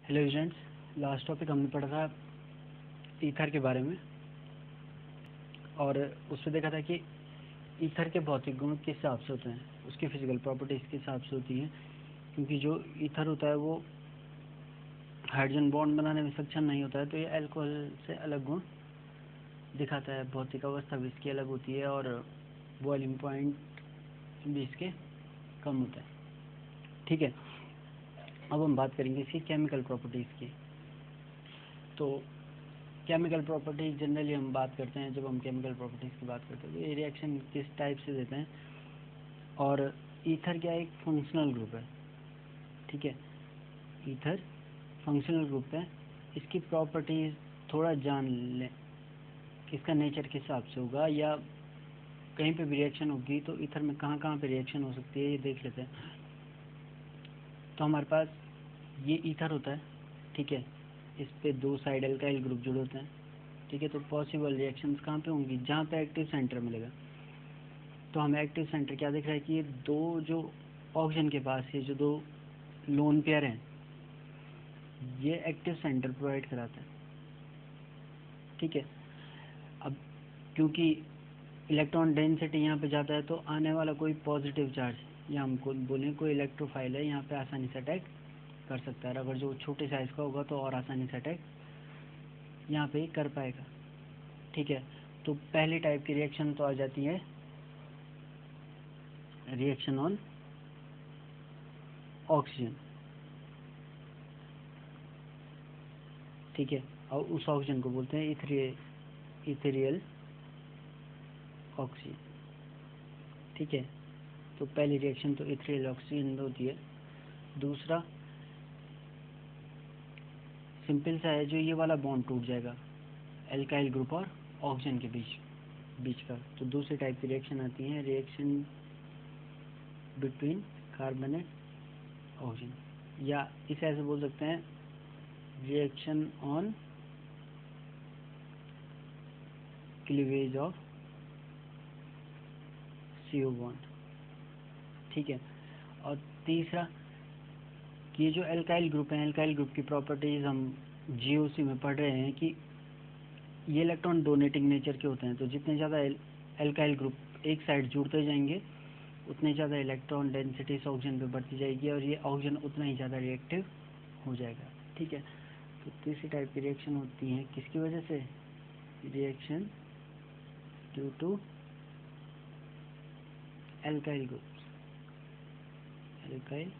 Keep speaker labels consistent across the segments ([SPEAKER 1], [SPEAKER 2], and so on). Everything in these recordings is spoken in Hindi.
[SPEAKER 1] हेलो स्टूडेंट्स, लास्ट टॉपिक हमने पढ़ा था ईथर के बारे में और उसमें देखा था कि ईथर के भौतिक गुण किस हिसाब से होते हैं, उसकी फिजिकल प्रॉपर्टीज़ किस हिसाब से होती हैं। क्योंकि जो ईथर होता है वो हाइड्रोजन बॉन्ड बनाने में सक्षम नहीं होता है, तो ये अल्कोहल से अलग गुण दिखाता है। भौतिक अवस्था भी इसकी अलग होती है और बॉइलिंग पॉइंट भी इसके कम होता है। ठीक है, अब हम बात करेंगे इसकी केमिकल प्रॉपर्टीज़ की। तो केमिकल प्रॉपर्टीज जनरली हम बात करते हैं, जब हम केमिकल प्रॉपर्टीज़ की बात करते हैं तो ये रिएक्शन किस टाइप से देते हैं। और ईथर क्या एक फंक्शनल ग्रुप है। ठीक है, ईथर फंक्शनल ग्रुप है। इसकी प्रॉपर्टीज़ थोड़ा जान लें कि इसका नेचर किस हिसाब से होगा, या कहीं पे भी रिएक्शन होगी तो ईथर में कहाँ कहाँ पे रिएक्शन हो सकती है, ये देख लेते हैं। तो हमारे पास ये ईथर होता है। ठीक है, इस पे दो साइड एल्काइल ग्रुप जुड़े होते हैं। ठीक है, तो पॉसिबल रिएक्शंस कहाँ पे होंगी, जहाँ पे एक्टिव सेंटर मिलेगा। तो हमें एक्टिव सेंटर क्या दिख रहा है कि ये दो जो ऑक्सीजन के पास ये जो दो लोन पेयर हैं, ये एक्टिव सेंटर प्रोवाइड कराते हैं। ठीक है, अब क्योंकि इलेक्ट्रॉन डेंसिटी यहाँ पे ज़्यादा है तो आने वाला कोई पॉजिटिव चार्ज या हम बोलें कोई इलेक्ट्रोफाइल है यहाँ पे आसानी से अटैक कर सकता है। अगर जो छोटे साइज़ का होगा तो और आसानी से अटैक यहाँ पे कर पाएगा। ठीक है, तो पहली टाइप की रिएक्शन तो आ जाती है रिएक्शन ऑन ऑक्सीजन। ठीक है, और उस ऑक्सीजन को बोलते हैं इथेरियल ऑक्सीजन। ठीक है, तो पहली रिएक्शन तो इथेरियल ऑक्सीजन होती है। दूसरा सिंपल सा है, जो ये वाला बॉन्ड टूट जाएगा एल्काइल ग्रुप और ऑक्सीजन के बीच का, तो दूसरी टाइप की रिएक्शन आती है reaction between carbon and oxygen, या इसे ऐसे बोल सकते हैं reaction on cleavage of CO bond. ठीक है, और तीसरा कि ये जो एल्काइल ग्रुप है, एल्काइल ग्रुप की प्रॉपर्टीज़ हम GOC में पढ़ रहे हैं कि ये इलेक्ट्रॉन डोनेटिंग नेचर के होते हैं। तो जितने ज़्यादा एल्काइल ग्रुप एक साइड जुड़ते जाएंगे उतने ज़्यादा इलेक्ट्रॉन डेंसिटी ऑक्सीजन पे बढ़ती जाएगी और ये ऑक्सीजन उतना ही ज़्यादा रिएक्टिव हो जाएगा। ठीक है, तो तीसरी टाइप की रिएक्शन होती है किसकी वजह से, reaction due to alkyl groups. Alkyl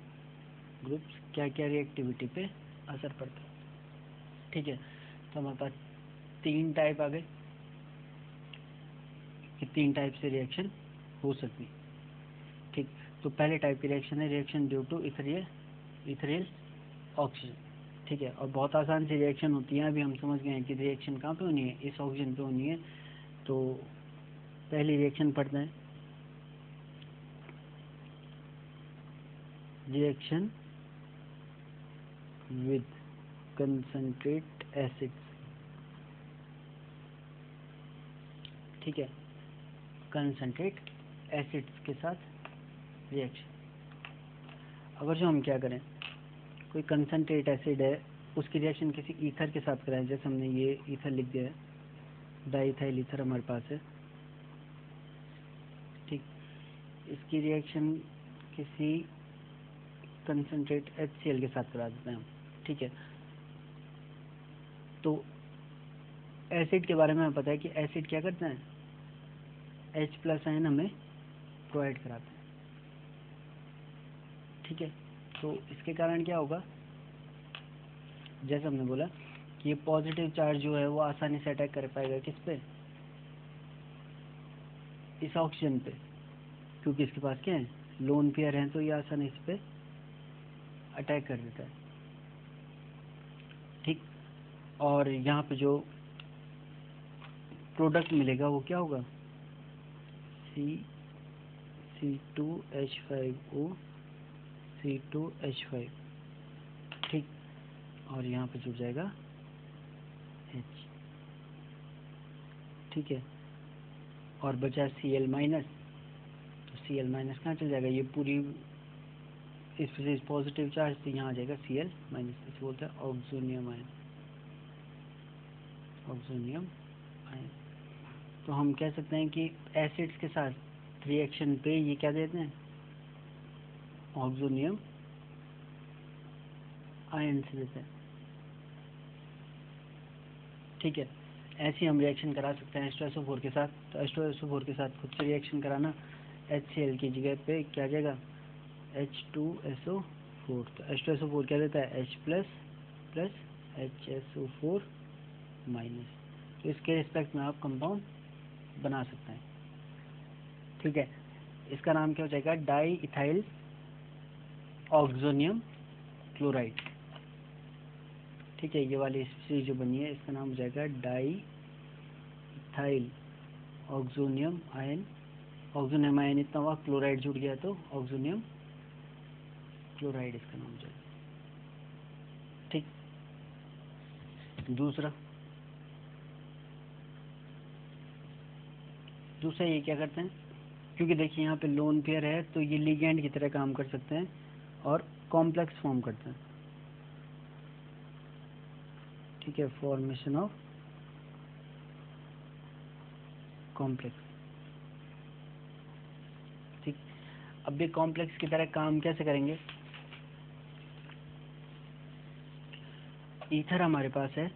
[SPEAKER 1] groups क्या क्या रिएक्टिविटी पे असर पड़ता है। ठीक है, तो हमारे पास तीन टाइप आ गए कि तीन टाइप से रिएक्शन हो सकती है। ठीक, तो पहले टाइप की रिएक्शन है reaction due to ethereal oxygen. ठीक है, और बहुत आसान सी रिएक्शन होती है। अभी हम समझ गए हैं कि रिएक्शन कहाँ पे होनी है, इस ऑक्सीजन पे होनी है। तो पहली रिएक्शन पढ़ते हैं, रिएक्शन विद कंसंट्रेट एसिड्स। ठीक है, कंसंट्रेट एसिड्स के साथ रिएक्शन। अगर जो हम क्या करें, कोई कंसंट्रेट एसिड है उसकी रिएक्शन किसी ईथर के साथ कराएं, जैसे हमने ये ईथर लिख दिया है, डाइथाइल ईथर हमारे पास है। ठीक, इसकी रिएक्शन किसी कंसंट्रेट HCl के साथ करा देते हैं हम। ठीक है, तो एसिड के बारे में हमें पता है कि एसिड क्या करते हैं, H+ आयन हमें प्रोवाइड कराते हैं। ठीक है, तो इसके कारण क्या होगा, जैसे हमने बोला कि ये पॉजिटिव चार्ज जो है वो आसानी से अटैक कर पाएगा किस पे, इस ऑक्सीजन पे, क्योंकि इसके पास क्या है, लोन पेयर हैं, तो ये आसानी इस पे अटैक कर देता है। ठीक, और यहाँ पे जो प्रोडक्ट मिलेगा वो क्या होगा, C2H5O C2H5। ठीक, और यहाँ पे जुड़ जाएगा H। ठीक है, और बचा Cl-, तो Cl- कहाँ चल जाएगा, ये पूरी स्पीसीज पॉजिटिव चार्ज, तो यहाँ आ जाएगा Cl माइनस, इसे बोलते हैं ऑक्सोनियम आयन, ऑक्सोनियम आयन। तो हम कह सकते हैं कि एसिड्स के साथ रिएक्शन पे ये क्या देते हैं, ऑक्सोनियम आयन से देते हैं। ठीक है, ऐसे हम रिएक्शन करा सकते हैं H2SO4 के साथ। तो H2SO4 के साथ खुद से रिएक्शन कराना, HCl की जगह पे क्या जाएगा, H2SO4। तो H2SO4 क्या देता है, H plus plus HSO4 minus. तो इसके रिस्पेक्ट में आप कंपाउंड बना सकते हैं। ठीक है, इसका नाम क्या हो जाएगा, डाई इथाइल ऑक्सोनियम क्लोराइड। ठीक है, ये वाली स्पीसीज जो बनी है इसका नाम हो जाएगा di ethyl oxonium ion. Oxonium ion इतना हुआ, क्लोराइड जुड़ गया तो ऑक्सोनियम क्लोराइड इसका नाम हो जाएगा। ठीक, दूसरा ये क्या करते हैं, क्योंकि देखिए यहाँ पे लोन पेयर है तो ये लिगेंड की तरह काम कर सकते हैं और कॉम्प्लेक्स फॉर्म करते हैं। ठीक है, फॉर्मेशन ऑफ कॉम्प्लेक्स। ठीक, अब ये कॉम्प्लेक्स की तरह काम कैसे करेंगे, ईथर हमारे पास है,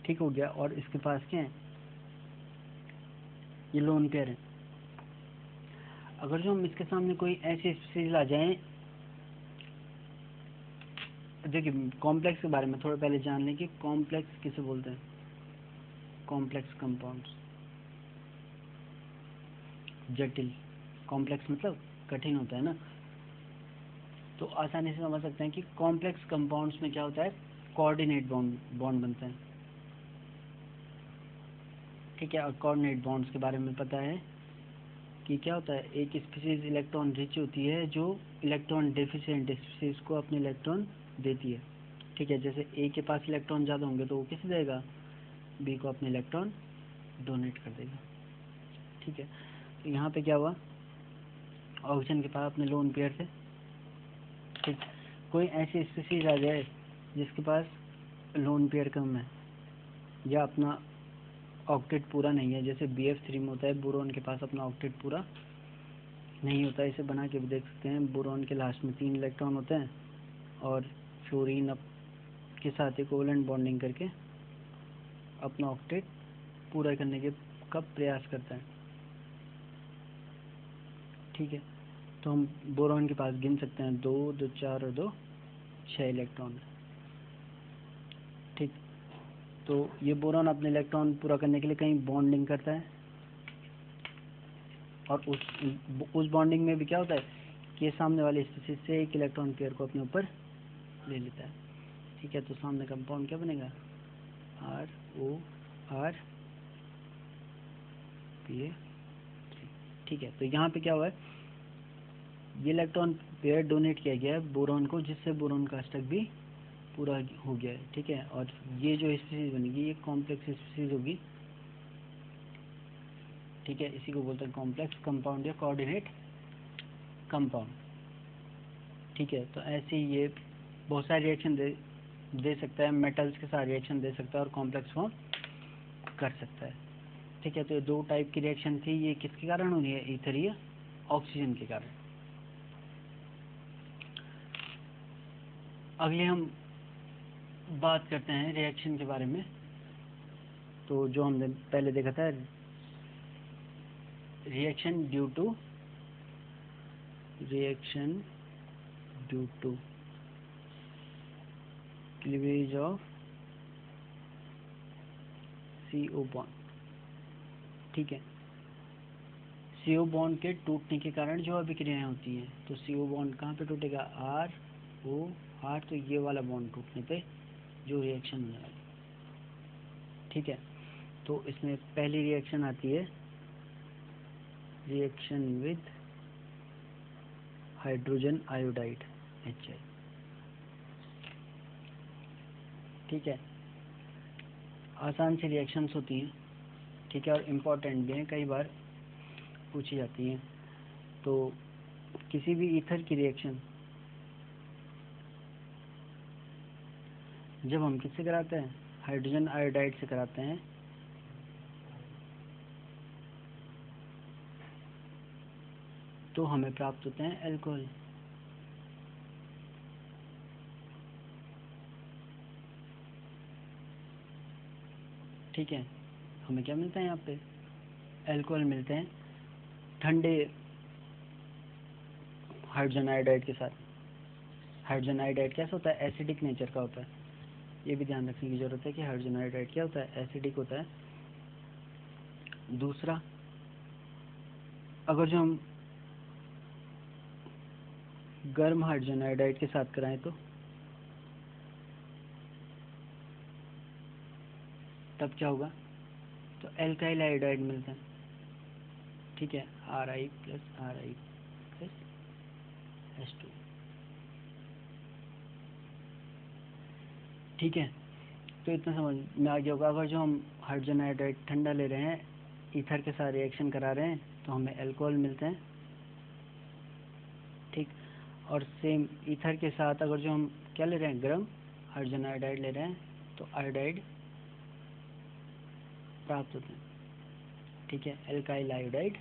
[SPEAKER 1] ठीक हो गया, और इसके पास क्या है, ये लोन पेयर है। अगर जो हम इसके सामने कोई ऐसी स्पीसीज ला जाएं, देखिए कॉम्प्लेक्स के बारे में थोड़ा पहले जान लें कि कॉम्प्लेक्स किसे बोलते हैं, कॉम्प्लेक्स कंपाउंड्स, जटिल। कॉम्प्लेक्स मतलब कठिन होता है ना, तो आसानी से समझ सकते हैं कि कॉम्प्लेक्स कंपाउंड्स में क्या होता है, कोऑर्डिनेट बॉन्ड बनते हैं। ठीक है, और कोऑर्डिनेट बॉन्ड्स के बारे में पता है कि क्या होता है, एक स्पीसीज इलेक्ट्रॉन रिच होती है जो इलेक्ट्रॉन डेफिशिएंट स्पीसीज को अपने इलेक्ट्रॉन देती है। ठीक है, जैसे ए के पास इलेक्ट्रॉन ज़्यादा होंगे तो वो किसे देगा, बी को अपने इलेक्ट्रॉन डोनेट कर देगा। ठीक है, तो यहाँ पे क्या हुआ, ऑक्सीजन के पास अपने लोन पेयर थे। ठीक, कोई ऐसी स्पीसीज आ जाए जिसके पास लोन पेयर कम है या अपना ऑक्टेट पूरा नहीं है, जैसे BF3 में होता है, बोरोन के पास अपना ऑक्टेट पूरा नहीं होता है। इसे बना के भी देख सकते हैं, बोरोन के लास्ट में 3 इलेक्ट्रॉन होते हैं और फ्लोरीन के साथ एक कोवेलेंट बॉन्डिंग करके अपना ऑक्टेट पूरा करने के का प्रयास करता है। ठीक है, तो हम बोरोन के पास गिन सकते हैं 2, 2, 4 और 2, 6 इलेक्ट्रॉन। ठीक, तो ये बोरोन अपने इलेक्ट्रॉन पूरा करने के लिए कहीं बॉन्डिंग करता है, और उस बॉन्डिंग में भी क्या होता है कि ये सामने वाले स्पीसीज से एक इलेक्ट्रॉन पेयर को अपने ऊपर ले लेता है। ठीक है, तो सामने कंपाउंड क्या बनेगा, ROR PA3। ठीक है, तो यहाँ पे क्या हुआ है, ये इलेक्ट्रॉन पेयर डोनेट किया गया है बोरोन को, जिससे बोरोन का स्टक भी पूरा हो गया है। ठीक है, और ये जो स्पीसीज बनेगी ये कॉम्प्लेक्स स्पीसीज होगी। ठीक है, इसी को बोलते हैं कॉम्प्लेक्स कंपाउंड या कोऑर्डिनेट कंपाउंड। ठीक है, तो ऐसे ही ये बहुत सारे रिएक्शन दे सकता है, मेटल्स के साथ रिएक्शन दे सकता है और कॉम्प्लेक्स फॉर्म कर सकता है। ठीक है, तो ये 2 टाइप की रिएक्शन थी, ये किसके कारण हो रही है, ईथर या ऑक्सीजन के कारण। अगले हम बात करते हैं रिएक्शन के बारे में। तो जो हमने पहले देखा था, reaction due to cleavage of CO bond. ठीक है, CO बॉन्ड के टूटने के कारण जो अभिक्रियाएं होती हैं, तो CO बॉन्ड कहाँ पे टूटेगा, ROR, तो ये वाला बॉन्ड टूटने पे जो रिएक्शन होने वाली। ठीक है, तो इसमें पहली रिएक्शन आती है reaction with hydrogen iodide HI। ठीक है, आसान सी रिएक्शंस होती हैं। ठीक है, और इम्पोर्टेंट भी हैं, कई बार पूछी जाती हैं। तो किसी भी ईथर की रिएक्शन जब हम किससे कराते हैं, हाइड्रोजन आयोडाइड से कराते हैं, तो हमें प्राप्त होते हैं अल्कोहल। ठीक है, हमें क्या मिलता है यहाँ पे, अल्कोहल मिलते हैं ठंडे हाइड्रोजन आयोडाइड के साथ। हाइड्रोजन आयोडाइड कैसा होता है, एसिडिक नेचर का होता है। ये भी ध्यान रखने की जरूरत है कि हाइड्रोजन आयोडाइड क्या होता है, एसिडिक होता है। दूसरा, अगर जो हम गर्म हाइड्रोजन आयोडाइड के साथ कराएं तो तब क्या होगा, तो एल्काइल आयोडाइड मिलता है। ठीक है, Ri plus Ri plus H2। ठीक है, तो इतना समझ में आ गया होगा। अगर जो हम हाइड्रोजन आयोडाइड ठंडा ले रहे हैं, ईथर के साथ रिएक्शन करा रहे हैं, तो हमें अल्कोहल मिलते हैं। ठीक, और सेम ईथर के साथ अगर जो हम क्या ले रहे हैं, गर्म हाइड्रोजन आयोडाइड ले रहे हैं, तो आयोडाइड प्राप्त होते हैं। ठीक है, एल्काइल आयोडाइड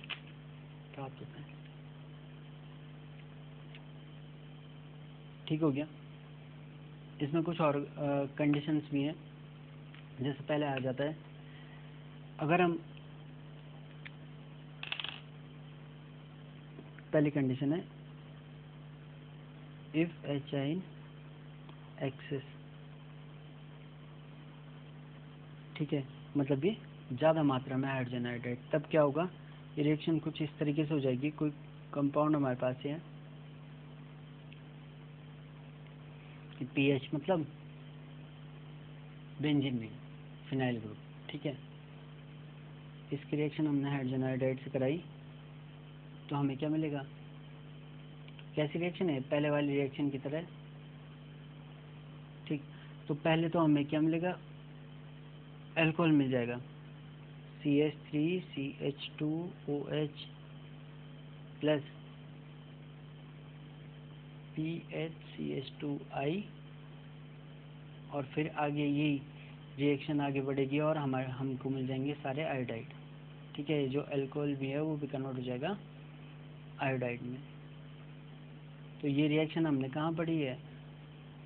[SPEAKER 1] प्राप्त होता है। ठीक हो गया। इसमें कुछ और कंडीशंस भी हैं। जैसे पहले आ जाता है, अगर हम पहली कंडीशन है if H I in excess. ठीक है, मतलब ये ज़्यादा मात्रा में हाइड्रोजन आयोडाइड, तब क्या होगा, ये रिएक्शन कुछ इस तरीके से हो जाएगी। कोई कंपाउंड हमारे पास है, पीएच मतलब बेंजीन रिंग, फिनाइल ग्रुप। ठीक है, इसकी रिएक्शन हमने हाइड्रोजन आयोडाइड से कराई, तो हमें क्या मिलेगा, कैसी रिएक्शन है, पहले वाली रिएक्शन की तरह। ठीक, तो पहले तो हमें क्या मिलेगा, अल्कोहल मिल जाएगा, CH3CH2OH प्लस PHCH2I, और फिर आगे यही रिएक्शन आगे बढ़ेगी और हमको मिल जाएंगे सारे आयोडाइड। ठीक है, जो अल्कोहल भी है वो भी कन्वर्ट हो जाएगा आयोडाइड में। तो ये रिएक्शन हमने कहाँ पढ़ी है,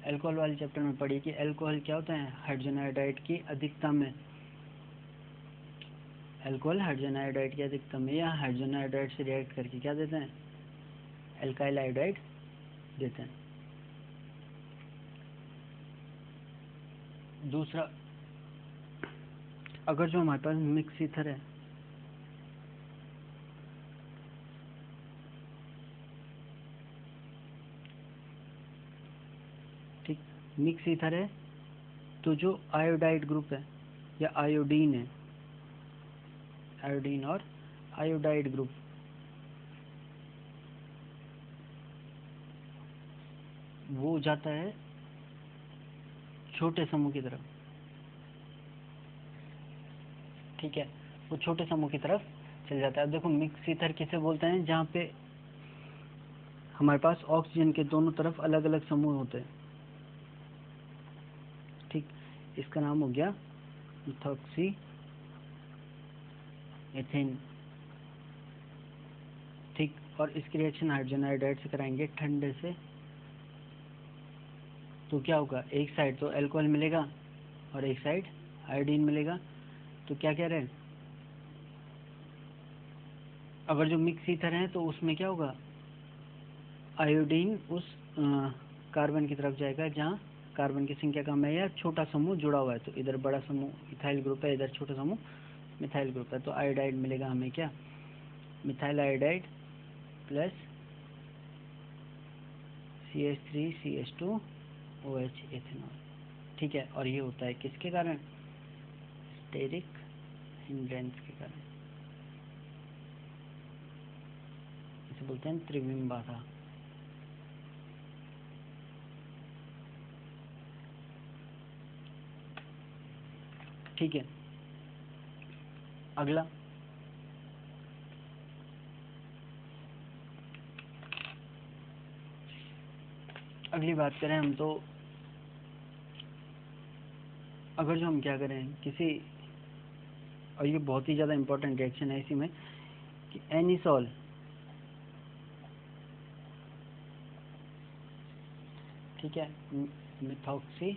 [SPEAKER 1] अल्कोहल वाले चैप्टर में पढ़ी कि अल्कोहल क्या होता है, हाइड्रोजन आयोडाइड की अधिकता में, अल्कोहल हाइड्रोजन आयोडाइड की अधिकता में या हाइड्रोजन आयोडाइड से रिएक्ट करके क्या देते हैं, एल्काइल आयोडाइड देते हैं। दूसरा, अगर जो हमारे पास मिक्स ईथर है, ठीक, मिक्स ईथर है, तो जो आयोडाइड ग्रुप है या आयोडीन है, आयोडीन और आयोडाइड ग्रुप, वो जाता है छोटे समूह की तरफ। ठीक है, वो छोटे समूह की तरफ चल जाता है। अब देखो, मिक्स ईथर किसे बोलते हैं, जहाँ पे हमारे पास ऑक्सीजन के दोनों तरफ अलग अलग समूह होते हैं। ठीक, इसका नाम हो गया मिथॉक्सी एथेन। ठीक, और इसकी रिएक्शन हाइड्रोजन आयोडाइड से कराएंगे ठंडे से, तो क्या होगा, एक साइड तो अल्कोहल मिलेगा और एक साइड आयोडीन मिलेगा। तो क्या कह रहे हैं, अगर जो मिक्स ईथर है तो उसमें क्या होगा, आयोडीन उस कार्बन की तरफ जाएगा जहाँ कार्बन की संख्या कम है या छोटा समूह जुड़ा हुआ है। तो इधर बड़ा समूह इथाइल ग्रुप है, इधर छोटा समूह मिथाइल ग्रुप है, तो आयोडाइड मिलेगा हमें क्या, methyl iodide plus CH3CH2OH ethanol. ठीक है, और ये होता है किसके कारण, स्टेरिक हिंड्रेंस के कारण, इसे बोलते हैं त्रिविम बाधा। ठीक है, अगला अगली बात करें हम तो अगर जो हम क्या करें किसी, और ये बहुत ही ज़्यादा इम्पोर्टेंट रिएक्शन है इसी में, कि एनिसॉल ठीक है मिथॉक्सी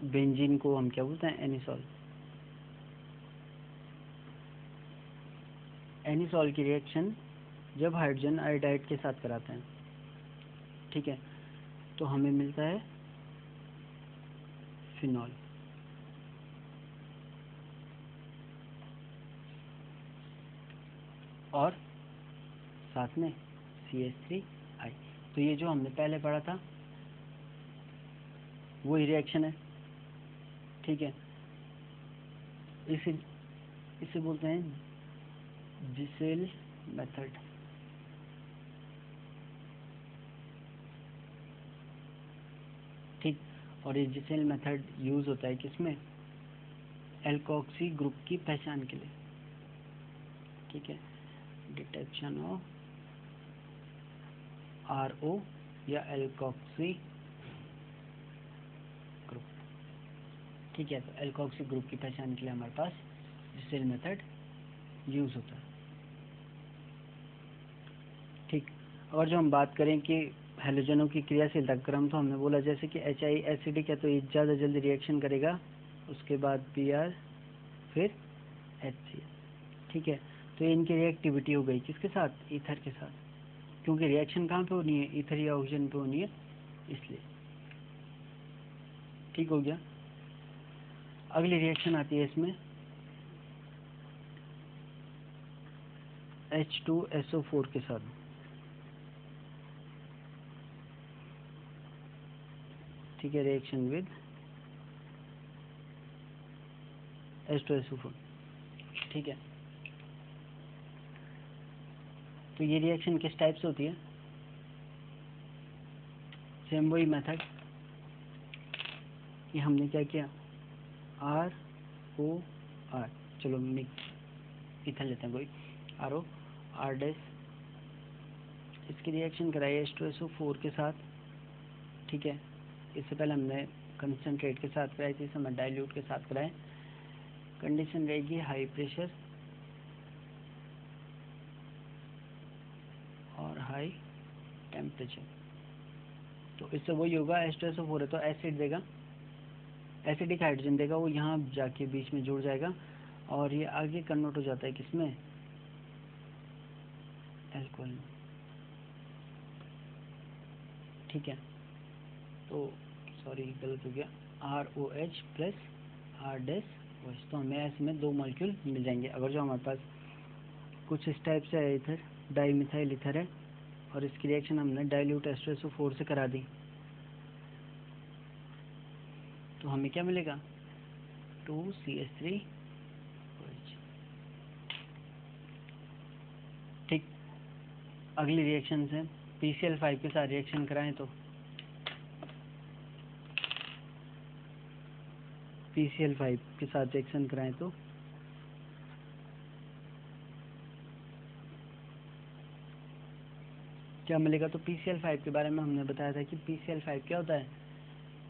[SPEAKER 1] बेंजीन को हम क्या बोलते हैं, एनिसॉल। एनिसॉल की रिएक्शन जब हाइड्रोजन आयोडाइड के साथ कराते हैं, ठीक है, तो हमें मिलता है फिनॉल। और साथ में CH3I। तो ये जो हमने पहले पढ़ा था वही रिएक्शन है, ठीक है। इसे बोलते हैं जिसेल मेथड। ठीक, और ये जिसेल मेथड यूज होता है किसमें, एल्कोक्सी ग्रुप की पहचान के लिए, ठीक है, डिटेक्शन ऑफ RO या एल्कोक्सी ग्रुप, ठीक है। तो एल्कोक्सी ग्रुप की पहचान के लिए हमारे पास जिसेल मेथड यूज होता है, ठीक। और जो हम बात करें कि हैलोजनों की क्रियाशीलता क्रम, तो हमने बोला जैसे कि HI एसिडिक है तो ये ज़्यादा जल्दी रिएक्शन करेगा, उसके बाद Br फिर HCl, ठीक है। तो ये इनकी रिएक्टिविटी हो गई किसके साथ, ईथर के साथ, क्योंकि रिएक्शन कहाँ पे होनी है, ईथर या ऑक्सीजन पे होनी है, इसलिए, ठीक हो गया। अगली रिएक्शन आती है इसमें H2SO4 के साथ, ठीक है, रिएक्शन विद H2SO4, ठीक है। तो ये रिएक्शन किस टाइप से होती है, सेम वही मेथड कि हमने क्या किया, ROR, चलो मिक्स इथर लेते हैं कोई, RO R डैश, इसकी रिएक्शन कराई H2SO4 के साथ, ठीक है। इससे पहले हमने कंसनट्रेट के साथ कराई थी, इसे हम डाइल्यूट के साथ कराएं। कंडीशन रहेगी हाई प्रेशर और हाई टेम्परेचर। तो इससे वही होगा, H2SO4 है तो एसिड देगा, एसिडिक हाइड्रोजन देगा, वो यहाँ जाके बीच में जुड़ जाएगा और ये आगे कन्वर्ट हो जाता है किसमें, एल्कोहल में, ठीक है। तो सॉरी गलत हो गया, ROH plus R dash OH, तो हमें इसमें 2 मॉलिक्यूल मिल जाएंगे। अगर जो हमारे पास कुछ इस टाइप से है, इधर डाईमिथाइल ईथर है और इसकी रिएक्शन हमने डाइल्यूट H2SO4 से करा दी, तो हमें क्या मिलेगा, 2CH3OH, ठीक। अगली रिएक्शन से PCl5 के साथ रिएक्शन कराएं तो PCl5 के साथ रिएक्शन कराएं तो क्या मिलेगा। तो PCl5 के बारे में हमने बताया था कि PCl5 क्या होता है,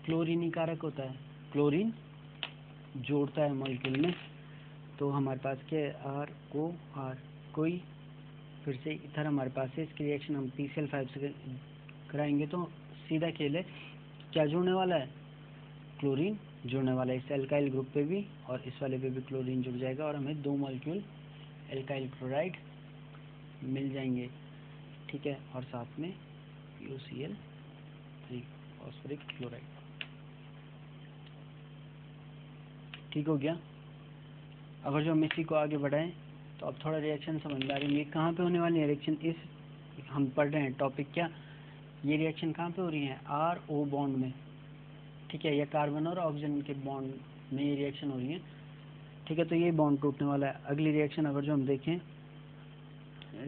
[SPEAKER 1] क्लोरीनी कारक होता है, क्लोरीन जोड़ता है मॉलिक्यूल में। तो हमारे पास क्या है, ROR, कोई फिर से इधर हमारे पास है, इसकी रिएक्शन हम PCl5 से कराएंगे तो सीधा खेल है, क्या जुड़ने वाला है, क्लोरीन जुड़ने वाला है इस एल्काइल ग्रुप पे भी और इस वाले पे भी क्लोरीन जुड़ जाएगा और हमें 2 मॉलिक्यूल एल्काइल क्लोराइड मिल जाएंगे, ठीक है। और साथ में UCl3 फॉस्फोरिक क्लोराइड, ठीक हो गया। अगर जो हम इसी को आगे बढ़ाएं तो अब थोड़ा रिएक्शन समझ में आ रही है, कहाँ पे होने वाली है रिएक्शन, इस हम पढ़ रहे हैं टॉपिक क्या, ये रिएक्शन कहाँ पे हो रही है, RO बॉन्ड में, ठीक है, या कार्बन और ऑक्सीजन के बॉन्ड में ये रिएक्शन हो रही है, ठीक है। तो ये बॉन्ड टूटने वाला है। अगली रिएक्शन अगर जो हम देखें,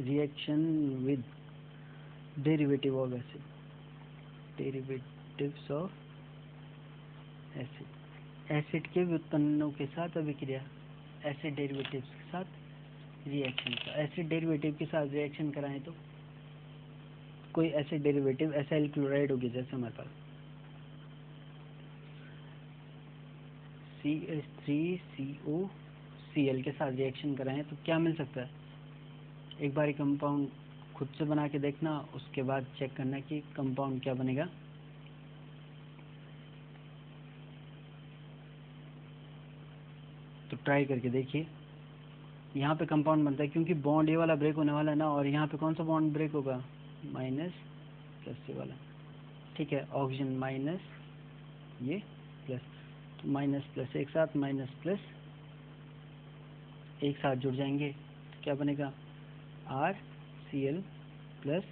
[SPEAKER 1] reaction with derivative of acid, derivatives of acid, acid के व्युत्पन्नों के साथ अभिक्रिया, एसिड डेरिवेटिव्स के साथ रिएक्शन। तो एसिड डेरिवेटिव के साथ रिएक्शन कराएं तो कोई ऐसे डेरिवेटिव एसाइल क्लोराइड होगी, जैसे हमारे पास CH3COCl के साथ रिएक्शन कराएं तो क्या मिल सकता है। एक बार कंपाउंड खुद से बना के देखना, उसके बाद चेक करना कि कंपाउंड क्या बनेगा। तो ट्राई करके देखिए, यहाँ पे कंपाउंड बनता है क्योंकि बॉन्ड ये वाला ब्रेक होने वाला है ना, और यहाँ पे कौन सा बॉन्ड ब्रेक होगा, माइनस प्लस ये वाला। ठीक है, ऑक्सीजन माइनस ये प्लस, तो माइनस प्लस एक साथ, माइनस प्लस एक साथ जुड़ जाएंगे तो क्या बनेगा, RCl plus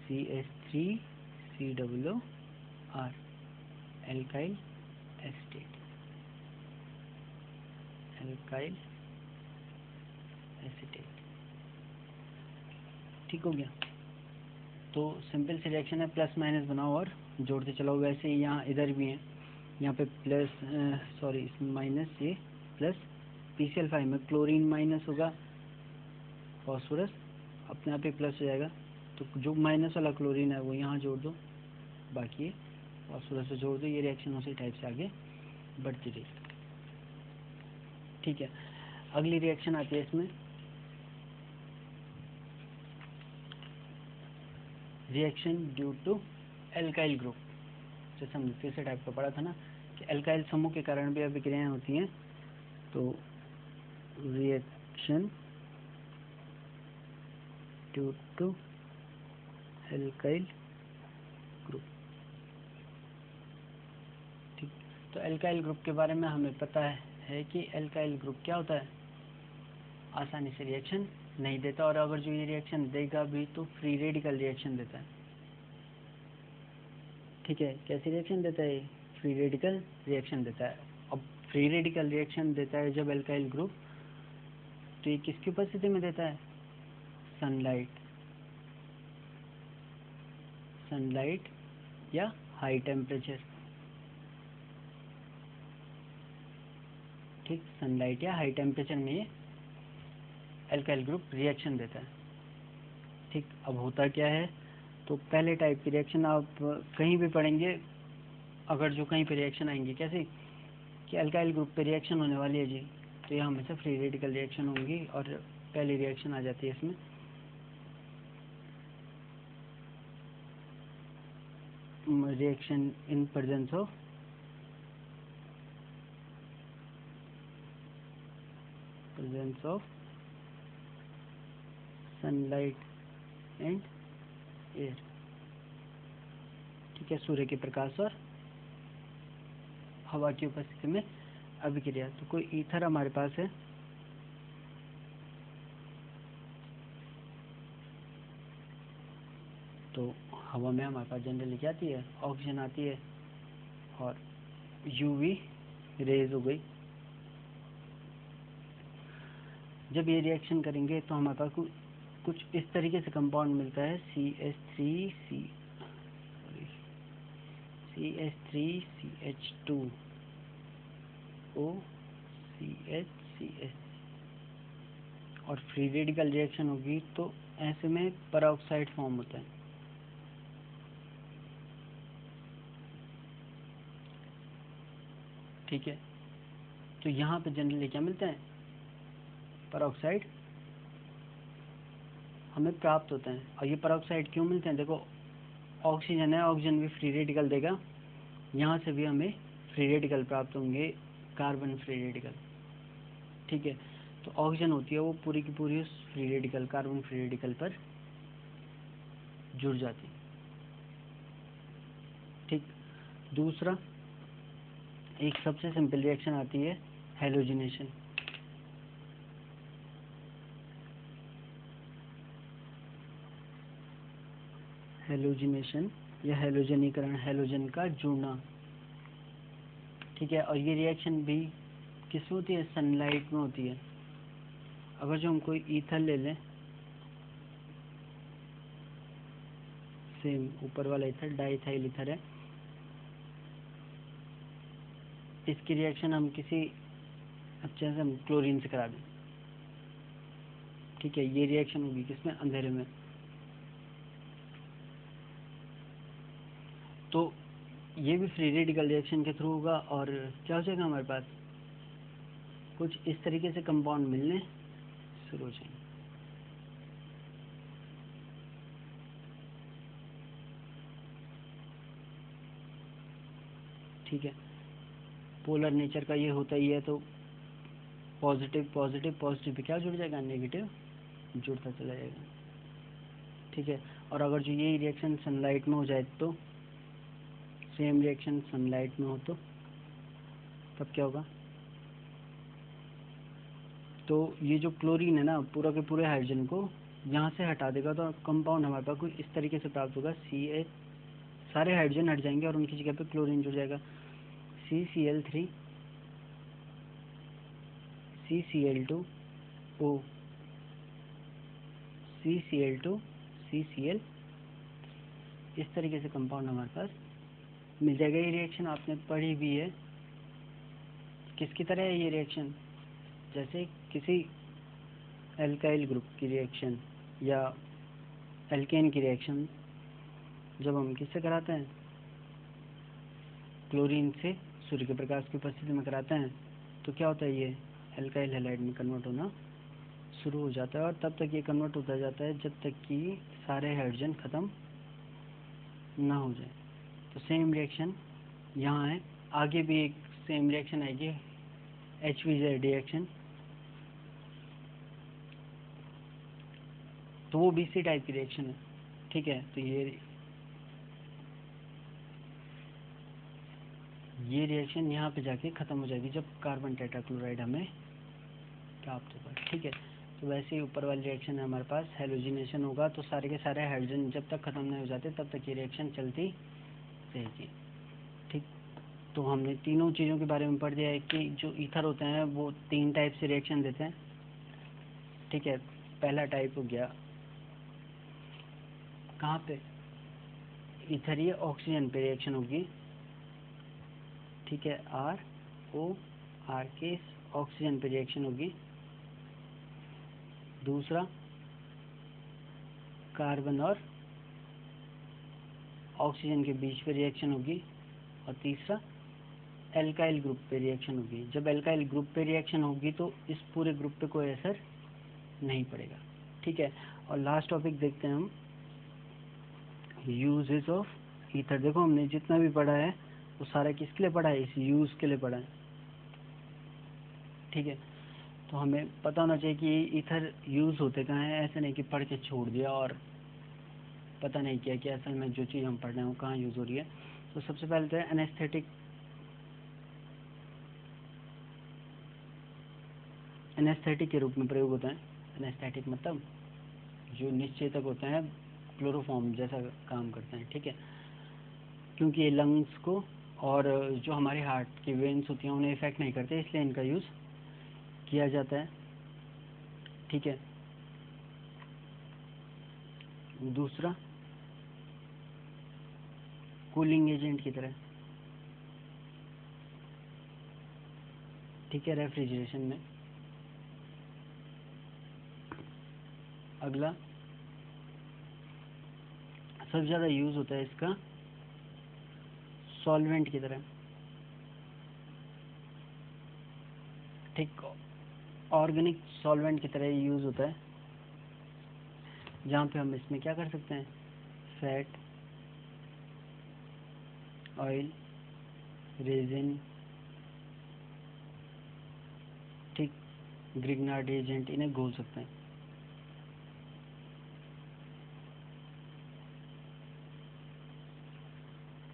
[SPEAKER 1] CH3COOR, alkyl acetate, alkyl acetate. ठीक हो गया। तो सिंपल सी रिएक्शन है, प्लस माइनस बनाओ और जोड़ते चलाओ। वैसे ही यहाँ इधर भी है, यहाँ पे प्लस सॉरी इसमें माइनस, ये प्लस, PCl5 में क्लोरीन माइनस होगा, फॉस्फोरस अपने आप ही प्लस हो जाएगा। तो जो माइनस वाला क्लोरीन है वो यहाँ जोड़ दो, बाकी फॉस्फोरस से जोड़ दो। ये रिएक्शन उसी टाइप से आगे बढ़ती रही। ठीक है, अगली रिएक्शन आती है इसमें, reaction due to alkyl group. जैसे हमने तीसरे टाइप का पढ़ा था ना कि एल्काइल समूह के कारण भी अभिक्रियाएं होती हैं। तो reaction due to alkyl group. ठीक, तो एल्काइल ग्रुप के बारे में हमें पता है कि एल्काइल ग्रुप क्या होता है, आसानी से रिएक्शन नहीं देता, और अगर जो ये रिएक्शन देगा भी तो फ्री रेडिकल रिएक्शन देता है। ठीक है, कैसी रिएक्शन देता है, फ्री रेडिकल रिएक्शन देता है। अब फ्री रेडिकल रिएक्शन देता है जब एल्काइल ग्रुप, तो ये किसकी उपस्थिति में देता है, सनलाइट या हाई टेम्परेचर। ठीक, सनलाइट या हाई टेम्परेचर में ये एल्काइल ग्रुप रिएक्शन देता है। ठीक, अब होता क्या है, तो पहले टाइप की रिएक्शन आप कहीं भी पढ़ेंगे, अगर जो कहीं पे रिएक्शन आएंगी कैसे कि एल्काइल ग्रुप पे रिएक्शन होने वाली है जी, तो ये हमेशा फ्री रेडिकल रिएक्शन होंगी, और पहली रिएक्शन आ जाती है इसमें reaction in presence of sunlight and air. ठीक है, सूर्य के प्रकाश और हवा की उपस्थिति में अभिक्रिया। तो कोई ईथर हमारे पास है, तो हवा में हमारे पास जनरली क्या आती है, ऑक्सीजन आती है, और यूवी रेज हो गई। जब ये रिएक्शन करेंगे तो हमारे पास कुछ इस तरीके से कंपाउंड मिलता है, CH3CH2OCH और फ्री रेडिकल रिएक्शन होगी तो ऐसे में पेरोक्साइड फॉर्म होता है। ठीक है, तो यहाँ पे जनरली क्या मिलता है, पेरोक्साइड हमें प्राप्त होता है। और ये पेरोक्साइड क्यों मिलते हैं, देखो ऑक्सीजन है, ऑक्सीजन भी फ्री रेडिकल देगा, यहाँ से भी हमें फ्री रेडिकल प्राप्त होंगे, कार्बन फ्री रेडिकल। ठीक है, तो ऑक्सीजन होती है वो पूरी की पूरी उस free radical, carbon free radical पर जुड़ जाती है। ठीक, दूसरा एक सबसे सिंपल रिएक्शन आती है, हेलोजिनेशन। हेलोजिनेशन या हेलोजनीकरण, हेलोजन का जुड़ना। ठीक है, और ये रिएक्शन भी किस में होती है, सनलाइट में होती है। अगर जो हम कोई ईथर ले लें, सेम ऊपर वाला ईथर डाइथाइल ईथर है, इसकी रिएक्शन हम किसी अच्छे से हम क्लोरीन से करा दें। ठीक है, ये रिएक्शन होगी किसमें, अंधेरे में, तो ये भी फ्री रेडिकल रिएक्शन के थ्रू होगा और क्या हो जाएगा हमारे पास, कुछ इस तरीके से कंपाउंड मिलने शुरू हो जाएंगे। ठीक है, पोलर नेचर का ये होता ही है, तो पॉजिटिव पॉजिटिव पॉजिटिव पे क्या जुड़ जाएगा, नेगेटिव जुड़ता चला जाएगा। ठीक है, और अगर जो ये रिएक्शन सनलाइट में हो जाए तो, सेम रिएक्शन सनलाइट में हो तो तब क्या होगा, तो ये जो क्लोरीन है ना पूरा के पूरे हाइड्रोजन को यहाँ से हटा देगा, तो कंपाउंड हमारे पास कुछ इस तरीके से प्राप्त होगा। CH, सारे हाइड्रोजन हट जाएंगे और उनकी जगह पे क्लोरीन जुड़ जाएगा। CCl3 CCl2O CCl2 CCl, इस तरीके से कंपाउंड हमारे पास मिल जाएगा। ये रिएक्शन आपने पढ़ी भी है, किसकी तरह है ये रिएक्शन, जैसे किसी एल्काइल ग्रुप की रिएक्शन या एल्केन की रिएक्शन जब हम किससे कराते हैं, क्लोरीन से सूर्य के प्रकाश की उपस्थिति में कराते हैं, तो क्या होता है, ये एल्काइल हैलाइड में कन्वर्ट होना शुरू हो जाता है, और तब तक ये कन्वर्ट होता जाता है जब तक कि सारे हाइड्रोजन ख़त्म ना हो जाए। तो सेम रिएक्शन यहाँ है, आगे भी एक सेम रिएक्शन आएगी, HVZ रिएक्शन, तो वो BC टाइप की रिएक्शन है। ठीक है, तो ये रिएक्शन यहाँ पे जाके ख़त्म हो जाएगी जब कार्बन टेट्राक्लोराइड हमें प्राप्त होगा। ठीक है, तो वैसे ही ऊपर वाली रिएक्शन है हमारे पास, हेलोजिनेशन होगा, तो सारे के सारे हाइड्रोजन जब तक ख़त्म नहीं हो जाते तब तक ये रिएक्शन चलती रहेगी। ठीक, तो हमने तीनों चीज़ों के बारे में पढ़ दिया है कि जो ईथर होते हैं वो 3 टाइप से रिएक्शन देते हैं। ठीक है, पहला टाइप हो गया कहाँ पे, ईथर ये ऑक्सीजन पे रिएक्शन होगी। ठीक है, RO के ऑक्सीजन पे रिएक्शन होगी। दूसरा कार्बन और ऑक्सीजन के बीच पे रिएक्शन होगी, और तीसरा एल्काइल ग्रुप पे रिएक्शन होगी। जब एल्काइल ग्रुप पे रिएक्शन होगी तो इस पूरे ग्रुप पे कोई असर नहीं पड़ेगा। ठीक है, और लास्ट टॉपिक देखते हैं हम, यूजेस ऑफ ईथर। देखो हमने जितना भी पढ़ा है वो सारा किसके लिए पढ़ा है, इस यूज के लिए पढ़ा है। ठीक है, तो हमें पता होना चाहिए कि ईथर यूज होते कहाँ हैं, ऐसे नहीं कि पढ़ के छोड़ दिया और पता नहीं किया कि असल में जो चीज़ हम पढ़ रहे हैं वो कहाँ यूज़ हो रही है। तो सबसे पहले तो है एनेस्थेटिक के रूप में प्रयोग होता है। एनेस्थेटिक मतलब जो निश्चेतक होते हैं, क्लोरोफॉर्म जैसा काम करते हैं। ठीक है, क्योंकि ये लंग्स को और जो हमारे हार्ट की वेन्स होती हैं उन्हें इफेक्ट नहीं करते, इसलिए इनका यूज़ किया जाता है। ठीक है, दूसरा कूलिंग एजेंट की तरह। ठीक है, रेफ्रिजरेशन में। अगला सबसे ज़्यादा यूज़ होता है इसका सॉल्वेंट की तरह। ठीक, ऑर्गेनिक सॉल्वेंट की तरह यूज़ होता है, जहाँ पे हम इसमें क्या कर सकते हैं, फैट, ऑयल, रेजिन, ठीक, ग्रिग्नार्ड एजेंट, इन्हें घोल सकते हैं।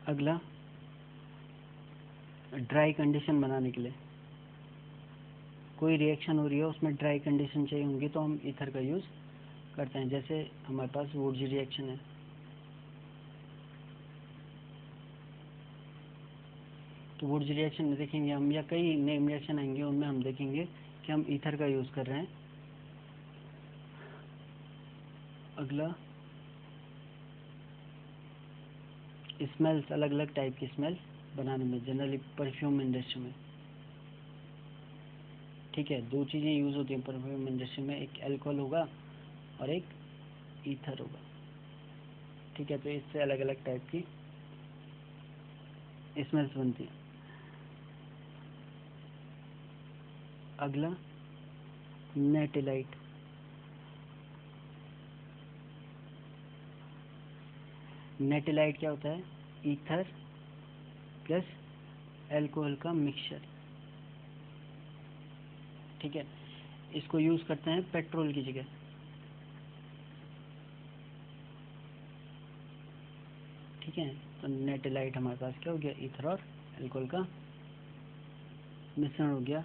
[SPEAKER 1] अगला ड्राई कंडीशन बनाने के लिए, कोई रिएक्शन हो रही है उसमें ड्राई कंडीशन चाहिए होंगी तो हम ईथर का यूज़ करते हैं। जैसे हमारे पास वुडजी रिएक्शन है, तो वुडजी रिएक्शन में देखेंगे हम, या कई नेम रिएक्शन आएंगे उनमें हम देखेंगे कि हम ईथर का यूज़ कर रहे हैं। अगला स्मेल्स, अलग अलग टाइप की स्मेल बनाने में, जनरली परफ्यूम इंडस्ट्री में। ठीक है, 2 चीज़ें यूज़ होती हैं परफ्यूम इंडस्ट्री में, एक अल्कोहल होगा और एक ईथर होगा। ठीक है, तो इससे अलग अलग टाइप की स्मेल्स बनती है। अगला नेटेलाइट। नेटेलाइट क्या होता है? ईथर प्लस अल्कोहल का मिक्सचर। ठीक है, इसको यूज करते हैं पेट्रोल की जगह। ठीक है, तो नेटेलाइट हमारे पास क्या हो गया? ईथर और अल्कोहल का मिश्रण हो गया।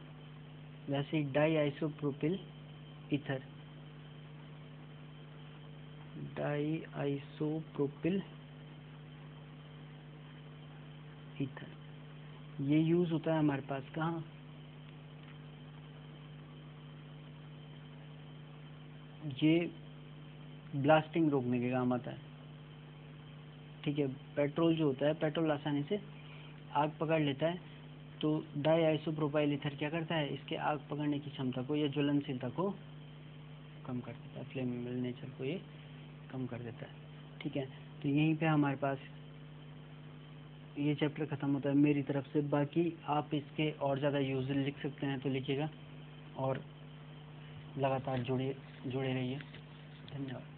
[SPEAKER 1] वैसे ही diisopropyl ether, diisopropyl ether, ये यूज होता है हमारे पास कहाँ? ये ब्लास्टिंग रोकने के काम आता है। ठीक है, पेट्रोल जो होता है, पेट्रोल आसानी से आग पकड़ लेता है, तो डाई आइसोप्रोपाइल ईथर क्या करता है? इसके आग पकड़ने की क्षमता को या ज्वलनशीलता को कम कर देता है, फ्लेमेबल नेचर को ये कम कर देता है। ठीक है, तो यहीं पे हमारे पास ये चैप्टर ख़त्म होता है मेरी तरफ से। बाकी आप इसके और ज़्यादा यूज लिख सकते हैं तो लिखिएगा, और लगातार जुड़े रहिए। धन्यवाद।